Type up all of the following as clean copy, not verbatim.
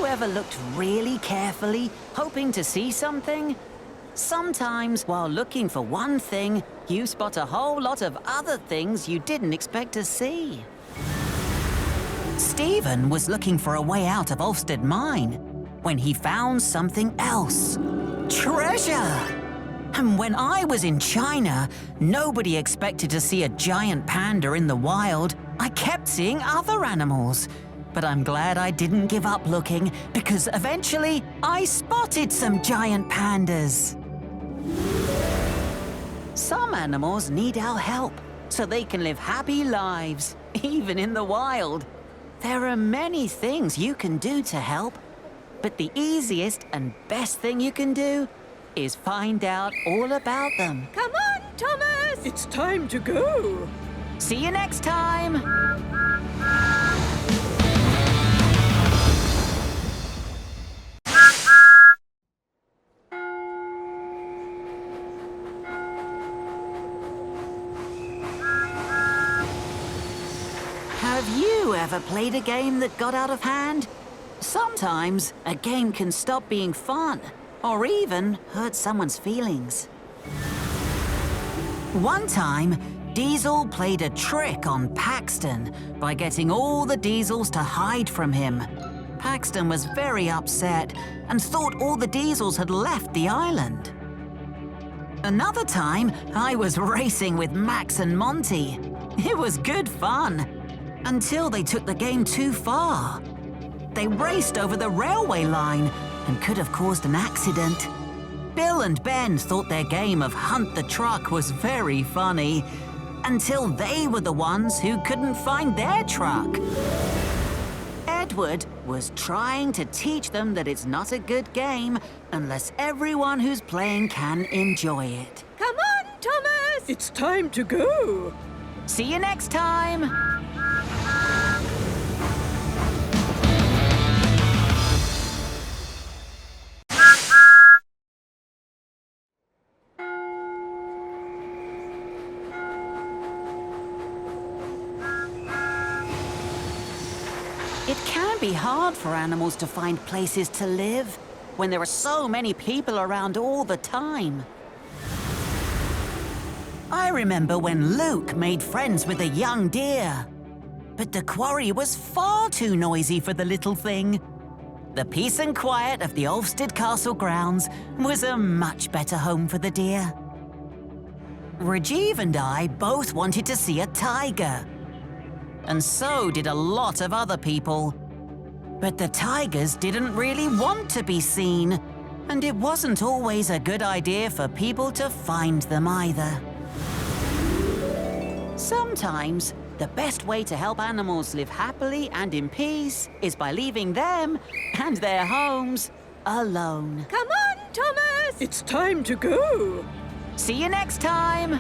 ever looked really carefully, hoping to see something? Sometimes, while looking for one thing, you spot a whole lot of other things you didn't expect to see. Stephen was looking for a way out of Ulfstead Mine when he found something else. Treasure! And when I was in China, nobody expected to see a giant panda in the wild. I kept seeing other animals. But I'm glad I didn't give up looking, because eventually I spotted some giant pandas. Some animals need our help so they can live happy lives, even in the wild. There are many things you can do to help, but the easiest and best thing you can do is find out all about them. Come on, Thomas! It's time to go! See you next time! Have you ever played a game that got out of hand? Sometimes a game can stop being fun, or even hurt someone's feelings. One time, Diesel played a trick on Paxton by getting all the Diesels to hide from him. Paxton was very upset and thought all the Diesels had left the island. Another time, I was racing with Max and Monty. It was good fun, until they took the game too far. They raced over the railway line and could have caused an accident. Bill and Ben thought their game of Hunt the Truck was very funny, until they were the ones who couldn't find their truck. Edward was trying to teach them that it's not a good game unless everyone who's playing can enjoy it. Come on, Thomas! It's time to go! See you next time! It can be hard for animals to find places to live when there are so many people around all the time. I remember when Luke made friends with a young deer. But the quarry was far too noisy for the little thing. The peace and quiet of the Ulfstead Castle grounds was a much better home for the deer. Rajiv and I both wanted to see a tiger. And so did a lot of other people. But the tigers didn't really want to be seen, and it wasn't always a good idea for people to find them either. Sometimes, the best way to help animals live happily and in peace is by leaving them and their homes alone. Come on, Thomas! It's time to go! See you next time!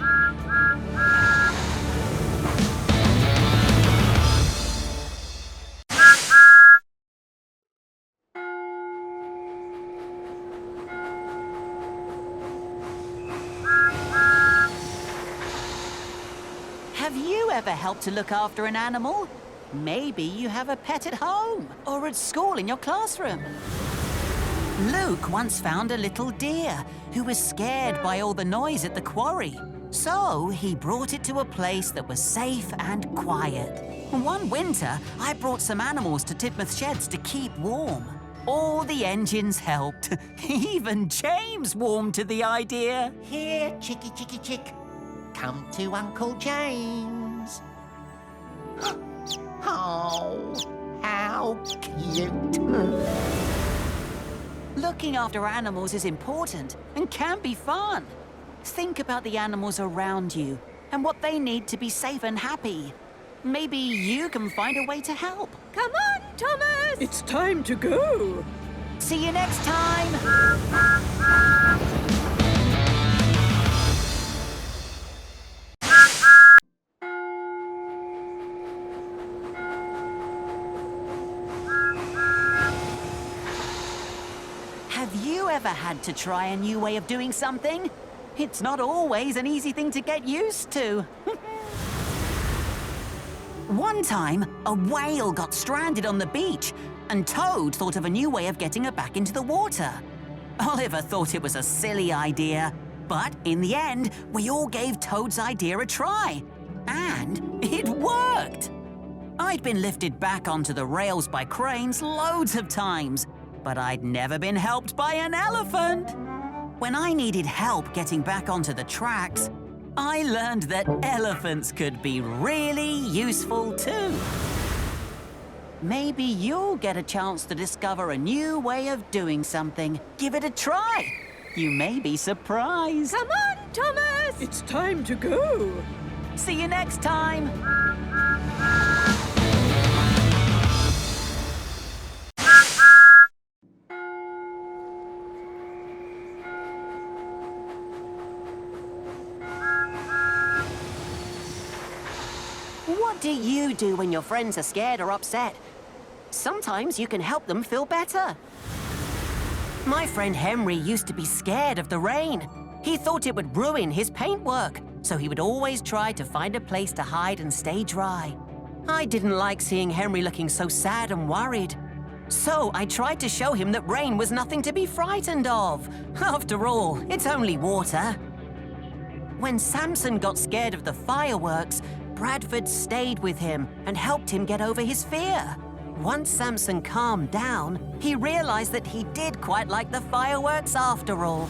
Have you ever helped to look after an animal? Maybe you have a pet at home or at school in your classroom. Luke once found a little deer who was scared by all the noise at the quarry. So he brought it to a place that was safe and quiet. One winter, I brought some animals to Tidmouth Sheds to keep warm. All the engines helped. Even James warmed to the idea. Here, chickie, chickie, chick. Come to Uncle James. Oh, how cute. Looking after animals is important and can be fun. Think about the animals around you and what they need to be safe and happy. Maybe you can find a way to help. Come on, Thomas! It's time to go! See you next time! Have you ever had to try a new way of doing something? It's not always an easy thing to get used to. One time, a whale got stranded on the beach, and Toad thought of a new way of getting her back into the water. Oliver thought it was a silly idea, but in the end, we all gave Toad's idea a try. And it worked! I'd been lifted back onto the rails by cranes loads of times, but I'd never been helped by an elephant. When I needed help getting back onto the tracks, I learned that elephants could be really useful too. Maybe you'll get a chance to discover a new way of doing something. Give it a try. You may be surprised. Come on, Thomas! It's time to go. See you next time. What do you do when your friends are scared or upset? Sometimes you can help them feel better. My friend Henry used to be scared of the rain. He thought it would ruin his paintwork, so he would always try to find a place to hide and stay dry. I didn't like seeing Henry looking so sad and worried. So I tried to show him that rain was nothing to be frightened of. After all, it's only water. When Samson got scared of the fireworks, Bradford stayed with him and helped him get over his fear. Once Samson calmed down, he realized that he did quite like the fireworks after all.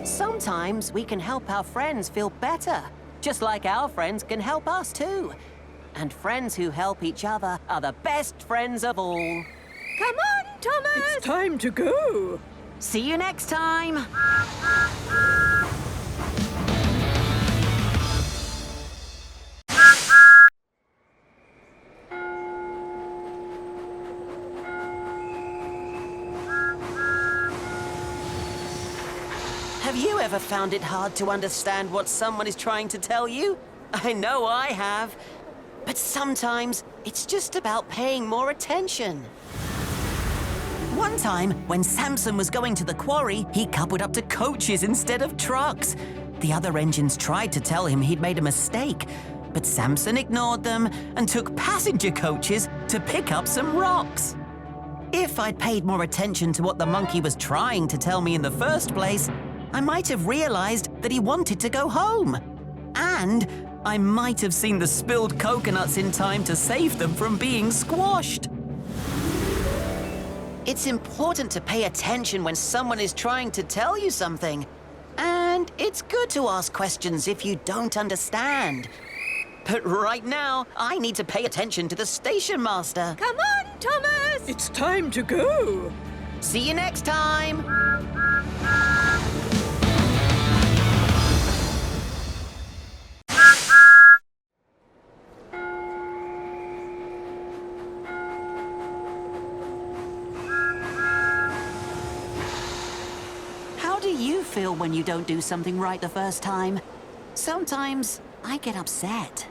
Sometimes we can help our friends feel better, just like our friends can help us too. And friends who help each other are the best friends of all. Come on, Thomas! It's time to go. See you next time. Have you ever found it hard to understand what someone is trying to tell you? I know I have. But sometimes it's just about paying more attention. One time, when Samson was going to the quarry, he coupled up to coaches instead of trucks. The other engines tried to tell him he'd made a mistake, but Samson ignored them and took passenger coaches to pick up some rocks. If I'd paid more attention to what the monkey was trying to tell me in the first place, I might have realized that he wanted to go home. And I might have seen the spilled coconuts in time to save them from being squashed. It's important to pay attention when someone is trying to tell you something. And it's good to ask questions if you don't understand. But right now, I need to pay attention to the station master. Come on, Thomas! It's time to go. See you next time. How do you feel when you don't do something right the first time? Sometimes I get upset.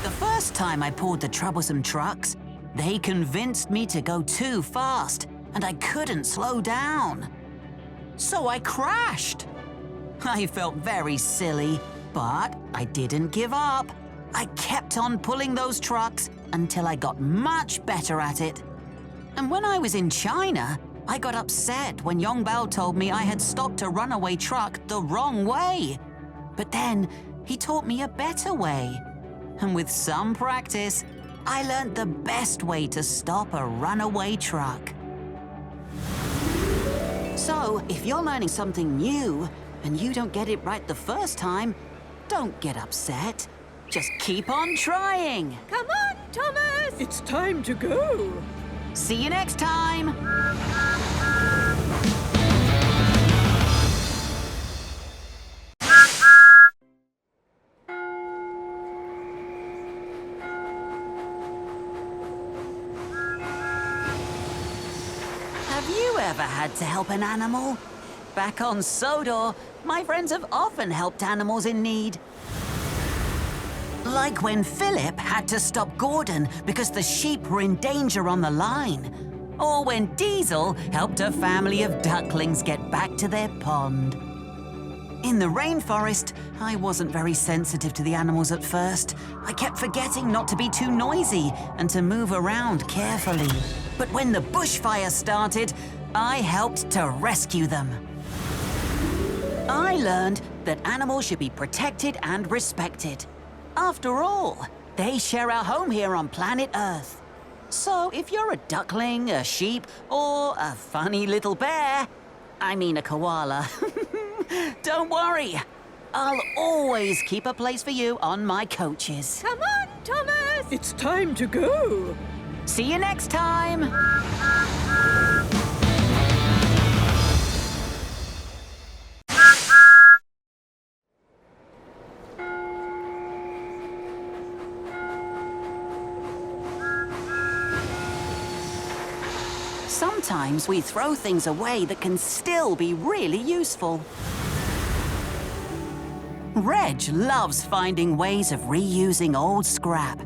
The first time I pulled the troublesome trucks, they convinced me to go too fast, and I couldn't slow down. So I crashed. I felt very silly, but I didn't give up. I kept on pulling those trucks until I got much better at it. And when I was in China, I got upset when Yong Bao told me I had stopped a runaway truck the wrong way. But then he taught me a better way. And with some practice, I learned the best way to stop a runaway truck. So, if you're learning something new and you don't get it right the first time, don't get upset. Just keep on trying. Come on, Thomas! It's time to go. See you next time. Have you ever had to help an animal? Back on Sodor, my friends have often helped animals in need. Like when Philip had to stop Gordon because the sheep were in danger on the line. Or when Diesel helped a family of ducklings get back to their pond. In the rainforest, I wasn't very sensitive to the animals at first. I kept forgetting not to be too noisy and to move around carefully. But when the bushfire started, I helped to rescue them. I learned that animals should be protected and respected. After all, they share our home here on planet Earth. So if you're a duckling, a sheep, or a funny little bear, I mean a koala, don't worry. I'll always keep a place for you on my coaches. Come on, Thomas! It's time to go. See you next time! Sometimes we throw things away that can still be really useful. Reg loves finding ways of reusing old scrap.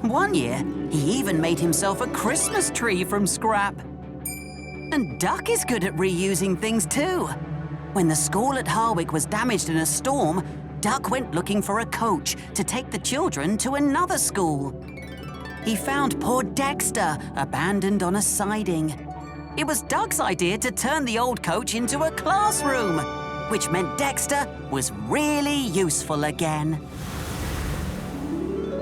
One year, he even made himself a Christmas tree from scrap. And Duck is good at reusing things too. When the school at Harwick was damaged in a storm, Duck went looking for a coach to take the children to another school. He found poor Dexter abandoned on a siding. It was Duck's idea to turn the old coach into a classroom, which meant Dexter was really useful again.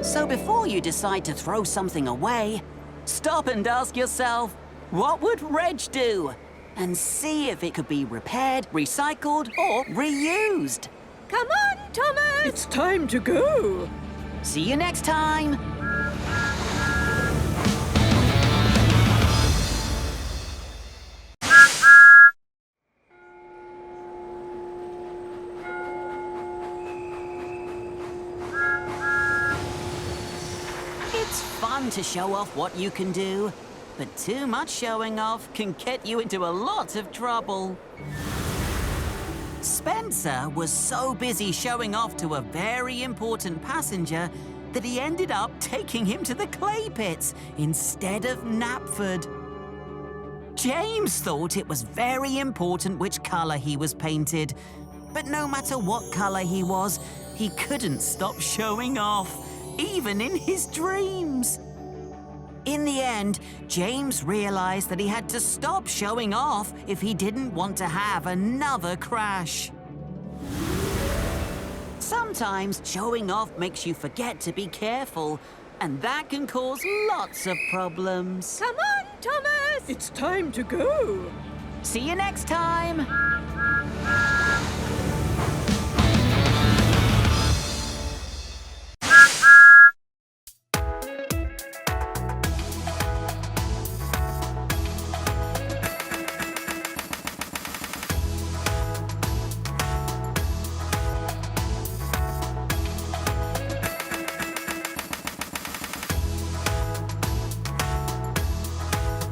So before you decide to throw something away, stop and ask yourself, what would Reg do? And see if it could be repaired, recycled, or reused. Come on, Thomas! It's time to go. See you next time! It's fun to show off what you can do, but too much showing off can get you into a lot of trouble. Spencer was so busy showing off to a very important passenger that he ended up taking him to the clay pits instead of Knapford. James thought it was very important which colour he was painted, but no matter what colour he was, he couldn't stop showing off, even in his dreams. In the end, James realized that he had to stop showing off if he didn't want to have another crash. Sometimes showing off makes you forget to be careful, and that can cause lots of problems. Come on, Thomas! It's time to go. See you next time!